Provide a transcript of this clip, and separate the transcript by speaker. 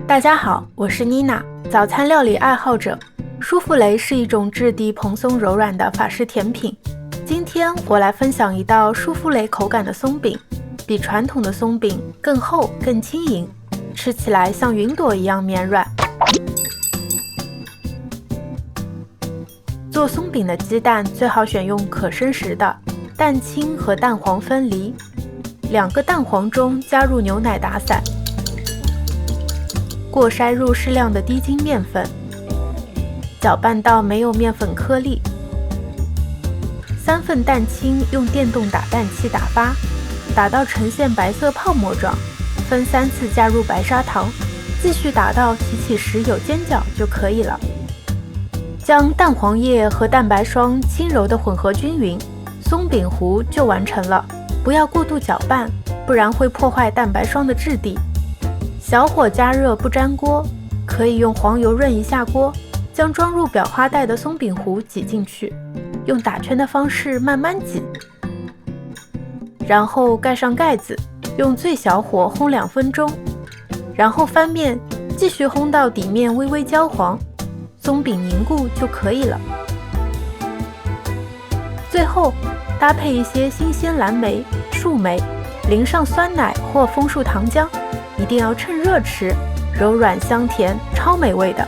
Speaker 1: 大家好，我是妮娜，早餐料理爱好者。舒芙蕾是一种质地蓬松柔软的法式甜品。今天我来分享一道舒芙蕾口感的松饼，比传统的松饼更厚、更轻盈，吃起来像云朵一样绵软。做松饼的鸡蛋最好选用可生食的，蛋清和蛋黄分离，2个蛋黄中加入牛奶打散，过筛入适量的低筋面粉，搅拌到没有面粉颗粒。3份蛋清用电动打蛋器打发，打到呈现白色泡沫状，分3次加入白砂糖，继续打到提起时有尖角就可以了。将蛋黄液和蛋白霜轻柔地混合均匀，松饼糊就完成了。不要过度搅拌，不然会破坏蛋白霜的质地。小火加热不粘锅，可以用黄油润一下锅，将装入裱花袋的松饼糊挤进去，用打圈的方式慢慢挤，然后盖上盖子，用最小火烘2分钟，然后翻面，继续烘到底面微微焦黄，松饼凝固就可以了。最后搭配一些新鲜蓝莓、树莓，淋上酸奶或枫树糖浆，一定要趁热吃，柔软香甜，超美味的。